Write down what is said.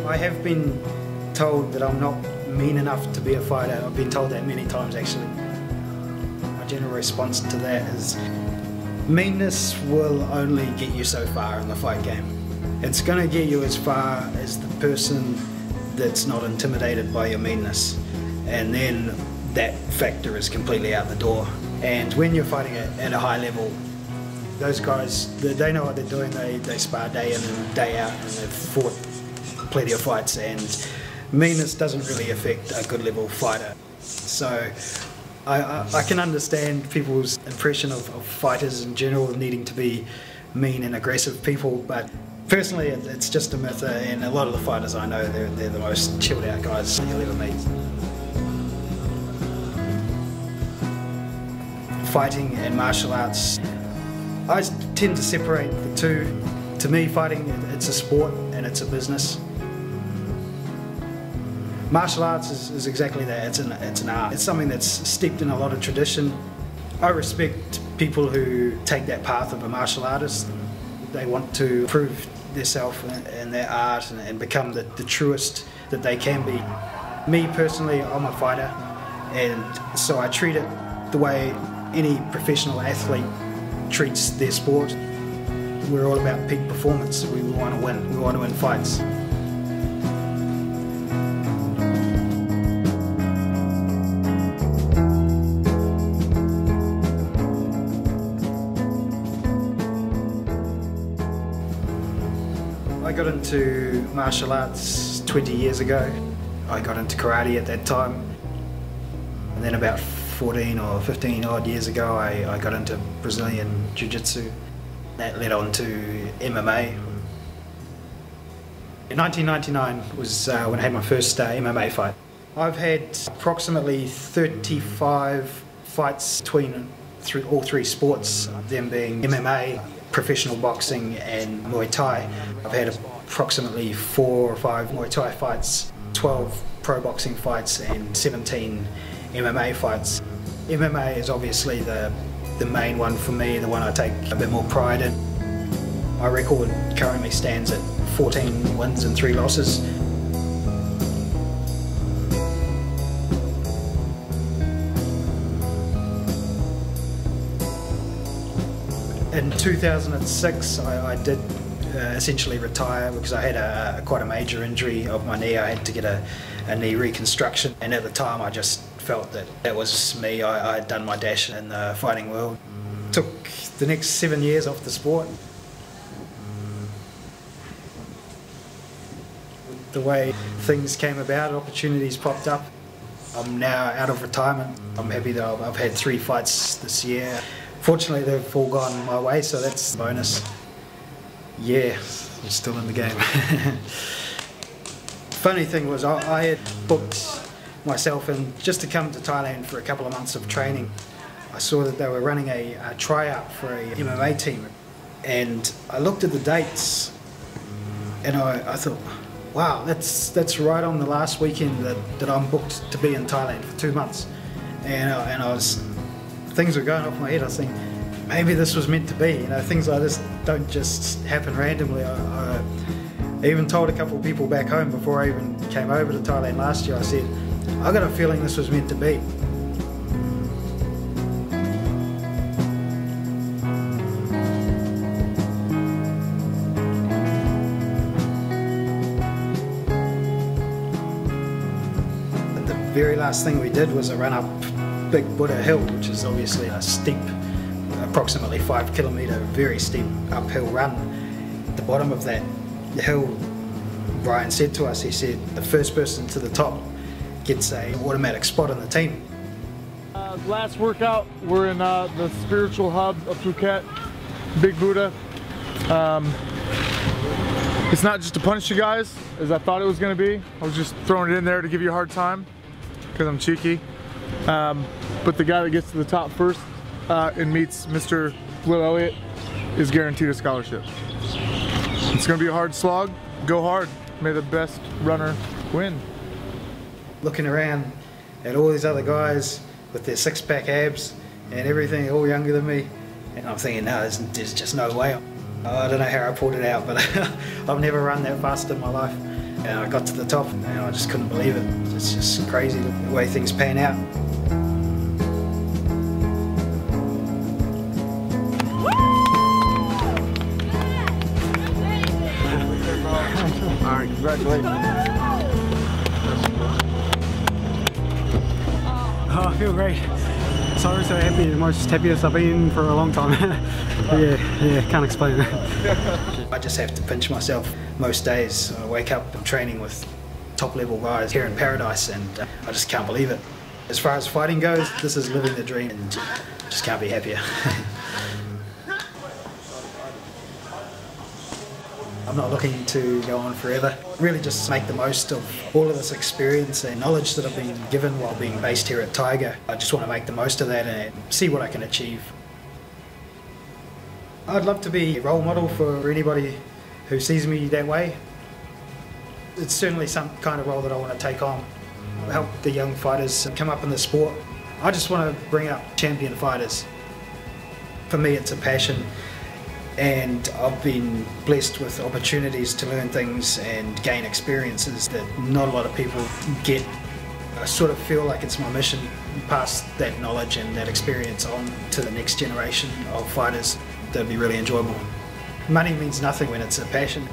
I have been told that I'm not mean enough to be a fighter. I've been told that many times actually. My general response to that is meanness will only get you so far in the fight game. It's going to get you as far as the person that's not intimidated by your meanness, and then that factor is completely out the door. And when you're fighting at a high level, those guys, they know what they're doing. They spar day in and day out, and they've fought plenty of fights, and meanness doesn't really affect a good level fighter. So I can understand people's impression of fighters in general needing to be mean and aggressive people, but personally it's just a myth, and a lot of the fighters I know, they're the most chilled out guys you'll ever meet. Fighting and martial arts, I tend to separate the two. To me, fighting, it's a sport and it's a business. Martial arts is exactly that, it's an art. It's something that's steeped in a lot of tradition. I respect people who take that path of a martial artist. They want to prove themselves and their art and become the truest that they can be. Me personally, I'm a fighter, and so I treat it the way any professional athlete treats their sport. We're all about peak performance. We want to win. We want to win fights. I got into martial arts 20 years ago. I got into karate at that time, and then about 14 or 15 odd years ago I got into Brazilian Jiu-Jitsu. That led on to MMA. In 1999 was when I had my first MMA fight. I've had approximately 35 fights between all three sports, them being MMA, professional boxing and Muay Thai. I've had approximately 4 or 5 Muay Thai fights, 12 pro boxing fights and 17 MMA fights. MMA is obviously the main one for me, the one I take a bit more pride in. My record currently stands at 14 wins and 3 losses. In 2006 I did essentially retire because I had quite a major injury of my knee. I had to get a knee reconstruction, and at the time I just felt that was me. I had done my dash in the fighting world. Took the next 7 years off the sport. The way things came about, opportunities popped up. I'm now out of retirement. I'm happy that I've had 3 fights this year. Fortunately, they've all gone my way, so that's a bonus. Yeah, I'm still in the game. Funny thing was, I had booked myself in just to come to Thailand for a couple of months of training. I saw that they were running a tryout for a MMA team, and I looked at the dates, and I thought, wow, that's right on the last weekend that I'm booked to be in Thailand for 2 months, and things were going off my head. I was thinking, maybe this was meant to be. You know, things like this don't just happen randomly. I even told a couple of people back home before I even came over to Thailand last year. I said, I got a feeling this was meant to be. The very last thing we did was a run up Big Buddha Hill, which is obviously a steep, approximately 5 kilometre, very steep uphill run. At the bottom of that hill, Brian said to us, he said, the first person to the top gets an automatic spot on the team. Last workout, we're in the spiritual hub of Phuket, Big Buddha. It's not just to punish you guys, as I thought it was going to be. I was just throwing it in there to give you a hard time, because I'm cheeky. But the guy that gets to the top first and meets Mr. Will Elliott is guaranteed a scholarship. It's going to be a hard slog. Go hard. May the best runner win. Looking around at all these other guys with their 6-pack abs and everything, all younger than me, and I'm thinking, no, there's just no way. I don't know how I pulled it out, but I've never run that fast in my life. And I got to the top and I just couldn't believe it. It's just crazy the way things pan out. All right, congratulations. Oh, I feel great. So happy, the most happiest I've been for a long time. yeah, can't explain it. I just have to pinch myself most days. I wake up, I'm training with top level guys here in Paradise, and I just can't believe it. As far as fighting goes, this is living the dream, and just can't be happier. I'm not looking to go on forever. Really just make the most of all of this experience and knowledge that I've been given while being based here at Tiger. I just want to make the most of that and see what I can achieve. I'd love to be a role model for anybody who sees me that way. It's certainly some kind of role that I want to take on. Help the young fighters come up in the sport. I just want to bring up champion fighters. For me, it's a passion. And I've been blessed with opportunities to learn things and gain experiences that not a lot of people get. I sort of feel like it's my mission to pass that knowledge and that experience on to the next generation of fighters. That'd be really enjoyable. Money means nothing when it's a passion.